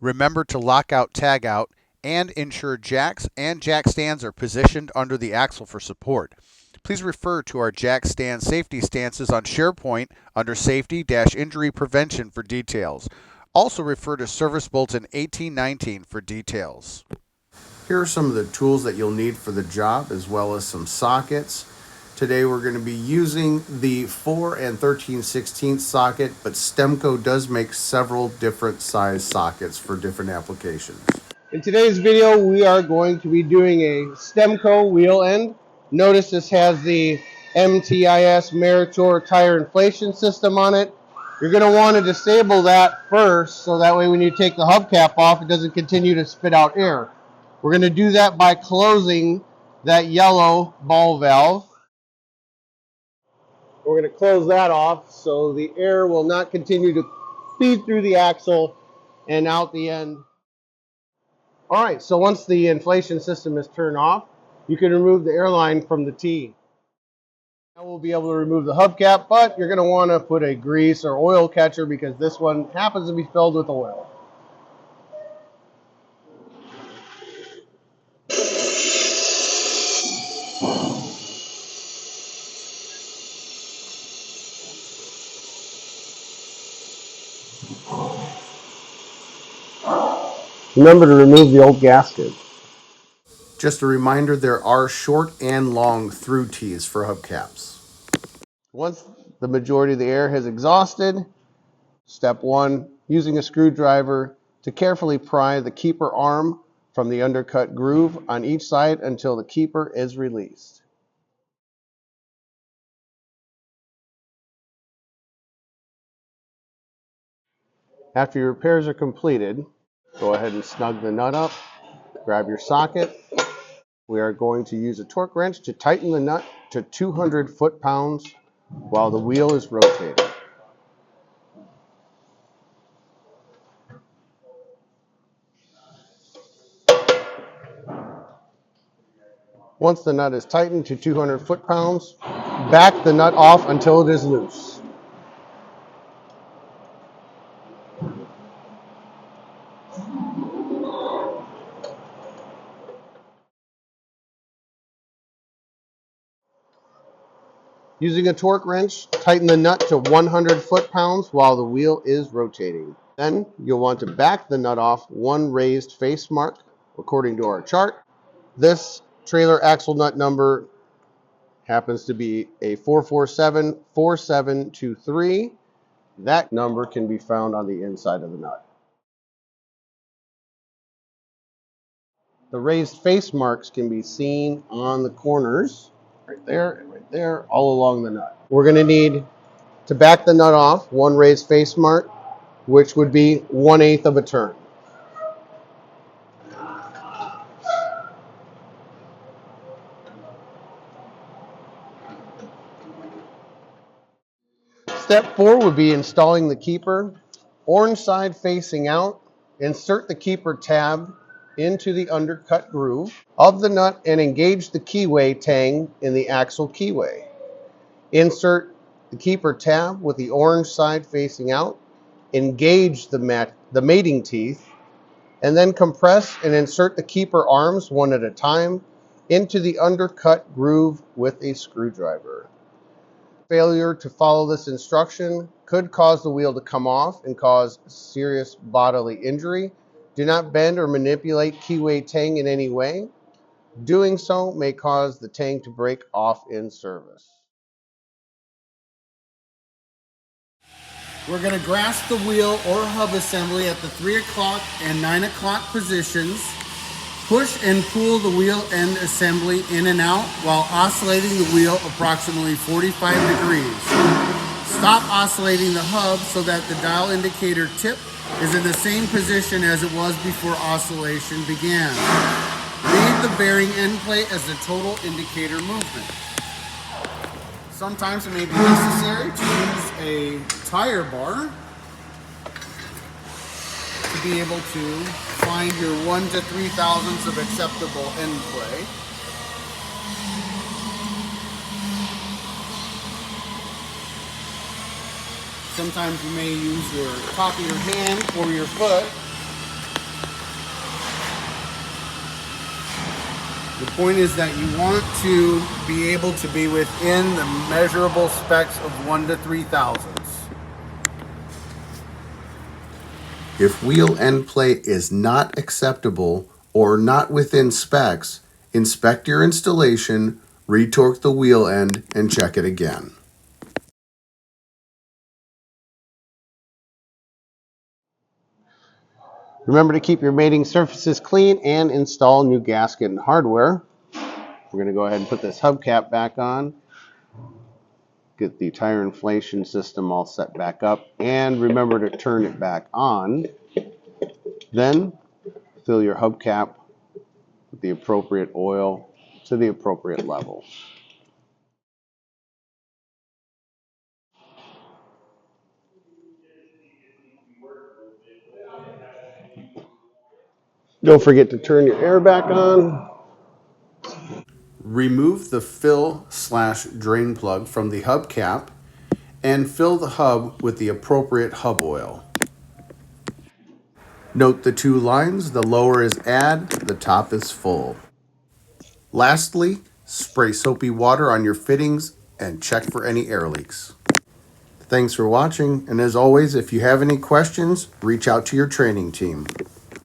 Remember to lock out, tag out, and ensure jacks and jack stands are positioned under the axle for support. Please refer to our jack stand safety stances on SharePoint under Safety-Injury Prevention for details. Also refer to Service Bulletin 1819 for details. Here are some of the tools that you'll need for the job, as well as some sockets. Today we're going to be using the 4 and 13/16 socket, but Stemco does make several different size sockets for different applications. In today's video, we are going to be doing a Stemco wheel end. Notice this has the MTIS Meritor tire inflation system on it. You're going to want to disable that first, so that way when you take the hubcap off, it doesn't continue to spit out air. We're going to do that by closing that yellow ball valve. We're going to close that off so the air will not continue to feed through the axle and out the end. All right, so once the inflation system is turned off, you can remove the airline from the T. Now we'll be able to remove the hubcap, but you're going to want to put a grease or oil catcher because this one happens to be filled with oil. Remember to remove the old gasket. Just a reminder, there are short and long through tees for hubcaps. Once the majority of the air has exhausted, step 1, using a screwdriver to carefully pry the keeper arm from the undercut groove on each side until the keeper is released. After your repairs are completed, go ahead and snug the nut up, grab your socket. We are going to use a torque wrench to tighten the nut to 200 foot-pounds while the wheel is rotating. Once the nut is tightened to 200 foot-pounds, back the nut off until it is loose. Using a torque wrench, tighten the nut to 100 foot-pounds while the wheel is rotating. Then you'll want to back the nut off one raised face mark according to our chart. This trailer axle nut number happens to be a 4474723. That number can be found on the inside of the nut. The raised face marks can be seen on the corners, right there and right there, all along the nut. We're going to need to back the nut off one raised face mark, which would be 1/8 of a turn. Step 4 would be installing the keeper. Orange side facing out, insert the keeper tab into the undercut groove of the nut and engage the keyway tang in the axle keyway. Insert the keeper tab with the orange side facing out, engage the mating teeth, and then compress and insert the keeper arms one at a time into the undercut groove with a screwdriver. Failure to follow this instruction could cause the wheel to come off and cause serious bodily injury. Do not bend or manipulate keyway tang in any way. Doing so may cause the tang to break off in service. We're going to grasp the wheel or hub assembly at the 3 o'clock and 9 o'clock positions. Push and pull the wheel end assembly in and out while oscillating the wheel approximately 45 degrees. Stop oscillating the hub so that the dial indicator tip is in the same position as it was before oscillation began. Read the bearing end plate as the total indicator movement. Sometimes it may be necessary to use a tire bar to be able to find your 1 to 3 thousandths of acceptable end play. Sometimes you may use your top of your hand or your foot The point is that you want to be able to be within the measurable specs of 1 to 3 thousandths. If wheel end play is not acceptable or not within specs, inspect your installation, retorque the wheel end, and check it again. Remember to keep your mating surfaces clean and install new gasket and hardware. We're going to go ahead and put this hubcap back on, get the tire inflation system all set back up, and remember to turn it back on. Then fill your hubcap with the appropriate oil to the appropriate level. Don't forget to turn your air back on. Remove the fill/drain plug from the hubcap and fill the hub with the appropriate hub oil. Note the two lines, the lower is add, the top is full. Lastly, spray soapy water on your fittings and check for any air leaks. Thanks for watching, and as always, if you have any questions, reach out to your training team.